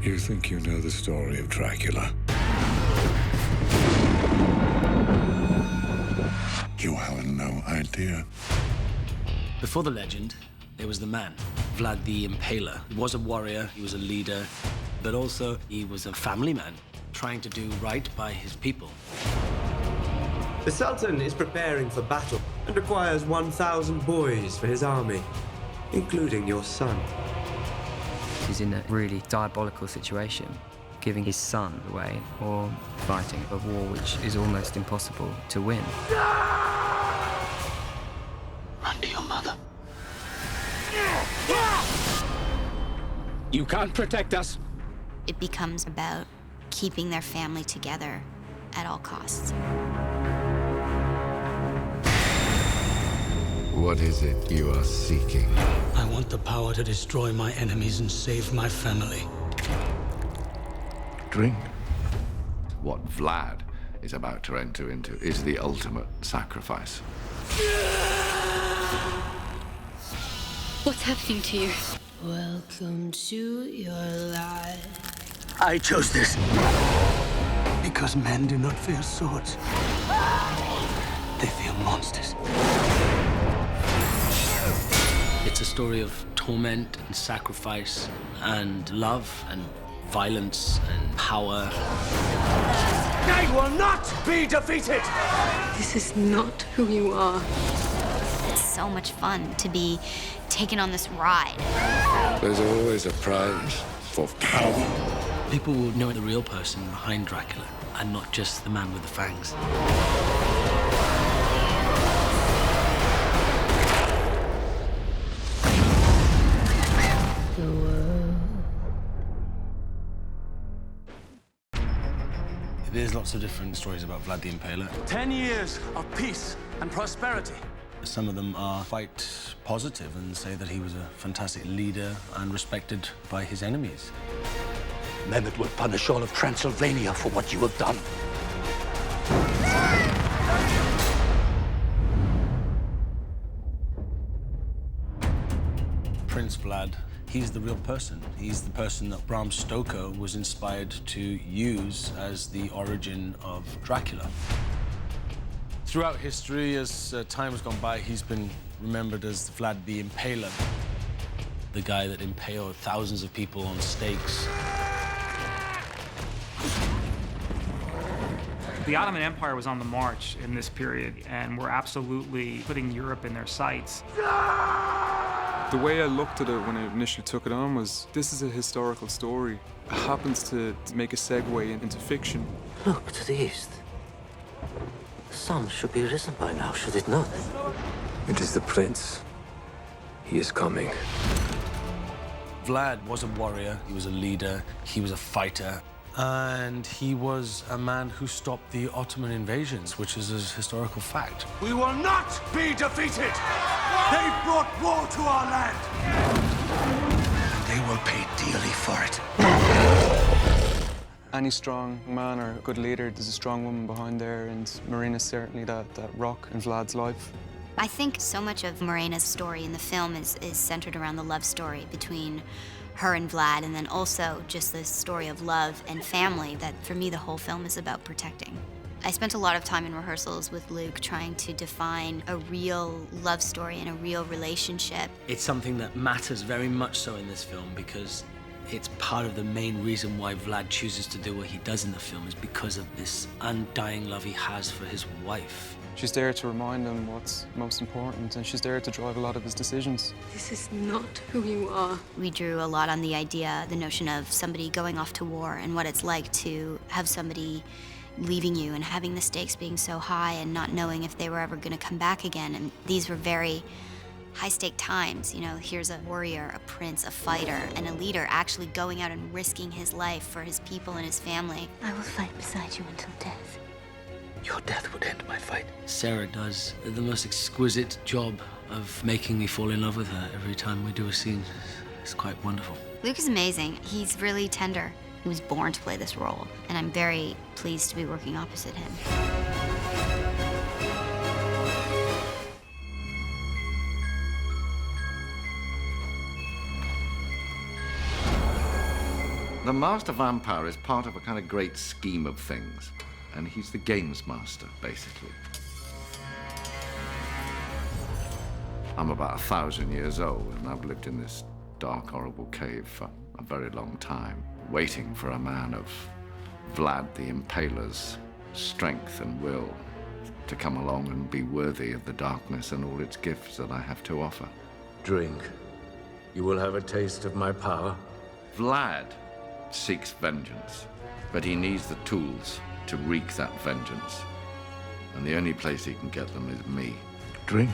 You think you know the story of Dracula? You have no idea. Before the legend, there was the man, Vlad the Impaler. He was a warrior, he was a leader, but also he was a family man, trying to do right by his people. The Sultan is preparing for battle and requires 1,000 boys for his army, including your son. He's in a really diabolical situation, giving his son away or fighting a war which is almost impossible to win. Run to your mother. You can't protect us. It becomes about keeping their family together at all costs. What is it you are seeking? I want the power to destroy my enemies and save my family. Drink. What Vlad is about to enter into is the ultimate sacrifice. What's happening to you? Welcome to your life. I chose this because men do not fear swords. They fear monsters. It's a story of torment and sacrifice and love and violence and power. They will not be defeated! This is not who you are. It's so much fun to be taken on this ride. There's always a prize for power. People will know the real person behind Dracula and not just the man with the fangs. The world. There's lots of different stories about Vlad the Impaler. 10 years of peace and prosperity. Some of them are quite positive and say that he was a fantastic leader and respected by his enemies. MEHMED will punish all of Transylvania for what you have done. Prince Vlad, he's the real person. He's the person that Bram Stoker was inspired to use as the origin of Dracula. Throughout history, as time has gone by, he's been remembered as Vlad the Impaler, the guy that impaled thousands of people on stakes. The Ottoman Empire was on the march in this period and were absolutely putting Europe in their sights. The way I looked at it when I initially took it on was, this is a historical story. It happens to make a segue into fiction. Look to the east. The sun should be risen by now, should it not? It is the prince. He is coming. Vlad was a warrior, he was a leader, he was a fighter, and he was a man who stopped the Ottoman invasions, which is a historical fact. We will not be defeated! They brought war to our land! And they will pay dearly for it. Any strong man or good leader, there's a strong woman behind there, and Marina's certainly that rock in Vlad's life. I think so much of Morena's story in the film is centered around the love story between her and Vlad, and then also just the story of love and family that, for me, the whole film is about protecting. I spent a lot of time in rehearsals with Luke trying to define a real love story and a real relationship. It's something that matters very much so in this film because it's part of the main reason why Vlad chooses to do what he does in the film is because of this undying love he has for his wife. She's there to remind him what's most important, and she's there to drive a lot of his decisions. This is not who you are. We drew a lot on the idea, the notion of somebody going off to war and what it's like to have somebody leaving you and having the stakes being so high and not knowing if they were ever going to come back again. And these were very high-stake times. You know, here's a warrior, a prince, a fighter, and a leader actually going out and risking his life for his people and his family. I will fight beside you until death. Your death would end my fight. Sarah does the most exquisite job of making me fall in love with her every time we do a scene. It's quite wonderful. Luke is amazing. He's really tender. He was born to play this role, and I'm very pleased to be working opposite him. The Master Vampire is part of a kind of great scheme of things, and he's the games master, basically. I'm about 1,000 years old, and I've lived in this dark, horrible cave for a very long time, waiting for a man of Vlad the Impaler's strength and will to come along and be worthy of the darkness and all its gifts that I have to offer. Drink. You will have a taste of my power. Vlad seeks vengeance, but he needs the tools to wreak that vengeance. And the only place he can get them is me. Drink.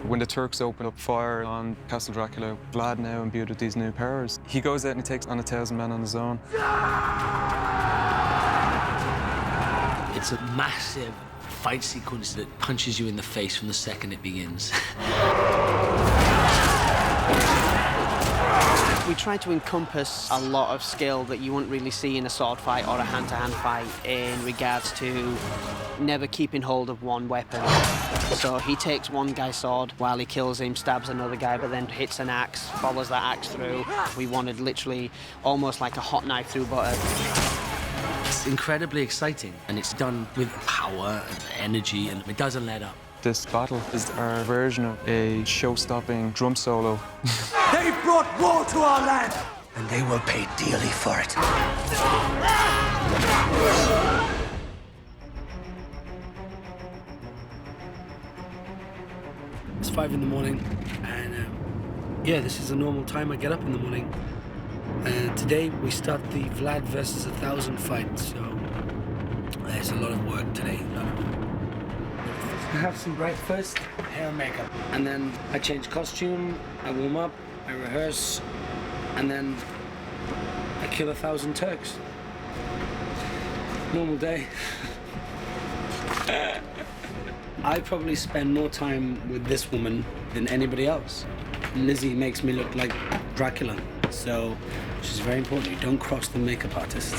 When the Turks open up fire on Castle Dracula, Vlad, now imbued with these new powers, he goes out and he takes on 1,000 men on his own. It's a massive fight sequence that punches you in the face from the second it begins. We try to encompass a lot of skill that you wouldn't really see in a sword fight or a hand-to-hand fight in regards to never keeping hold of one weapon. So he takes one guy's sword while he kills him, stabs another guy, but then hits an axe, follows that axe through. We wanted literally almost like a hot knife through butter. It's incredibly exciting, and it's done with power and energy, and it doesn't let up. This battle is our version of a show-stopping drum solo. They've brought war to our land, and they will pay dearly for it. It's 5 in the morning, and yeah, this is a normal time I get up in the morning. Today we start the Vlad versus 1,000 fight, so there's a lot of work today. I have some breakfast, hair and makeup, and then I change costume, I warm up, I rehearse, and then I kill 1,000 Turks. Normal day. I probably spend more time with this woman than anybody else. Lizzie makes me look like Dracula, so she's very important. You don't cross the makeup artist.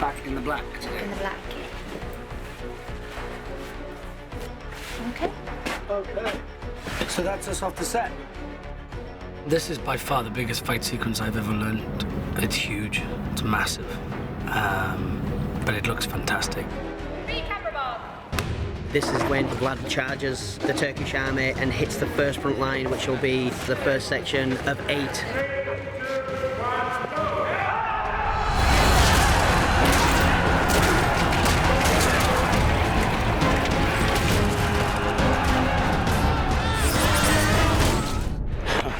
Back in the black today. In the black. Okay. Okay. So that's us off the set. This is by far the biggest fight sequence I've ever learned. It's huge. It's massive. But it looks fantastic. This is when Vlad charges the Turkish army and hits the first front line, which will be the first section of 8.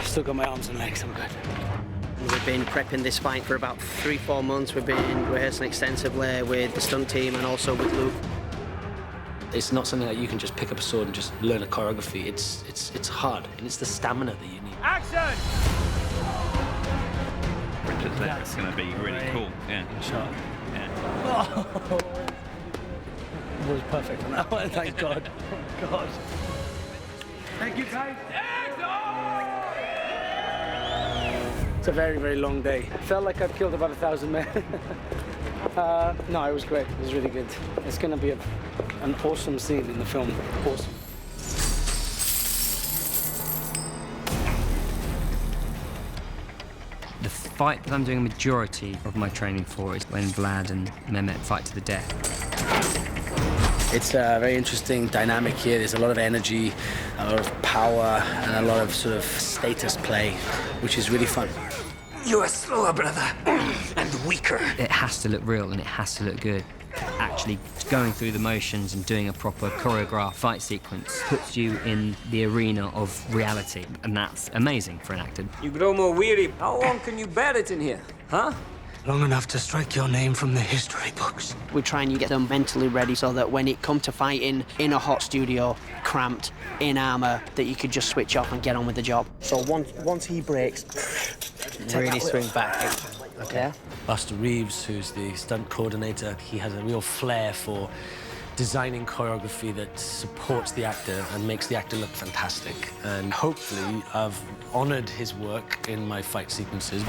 Still got my arms and legs, I'm good. We've been prepping this fight for about 3-4 months. We've been rehearsing extensively with the stunt team and also with Luke. It's not something that you can just pick up a sword and just learn a choreography. It's hard, and it's the stamina that you need. Action! Richard said it's going to be really cool. Yeah. Shot. Yeah. Oh. It was perfect on that one, thank God. God. Thank you, guys. It's a very, very long day. Felt like I've killed about 1,000 men. No, it was great. It was really good. It's going to be an awesome scene in the film. Awesome. The fight that I'm doing a majority of my training for is when Vlad and Mehmed fight to the death. It's a very interesting dynamic here. There's a lot of energy, a lot of power, and a lot of sort of status play, which is really fun. You are slower, brother, and weaker. It has to look real and it has to look good. Actually going through the motions and doing a proper choreographed fight sequence puts you in the arena of reality, and that's amazing for an actor. You grow more weary. How long can you bear it in here, huh? Long enough to strike your name from the history books. We try and get them mentally ready so that when it comes to fighting in a hot studio, cramped, in armor, that you could just switch off and get on with the job. So once he breaks, really swing back. Okay. Buster Reeves, who's the stunt coordinator, he has a real flair for designing choreography that supports the actor and makes the actor look fantastic. And hopefully I've honored his work in my fight sequences.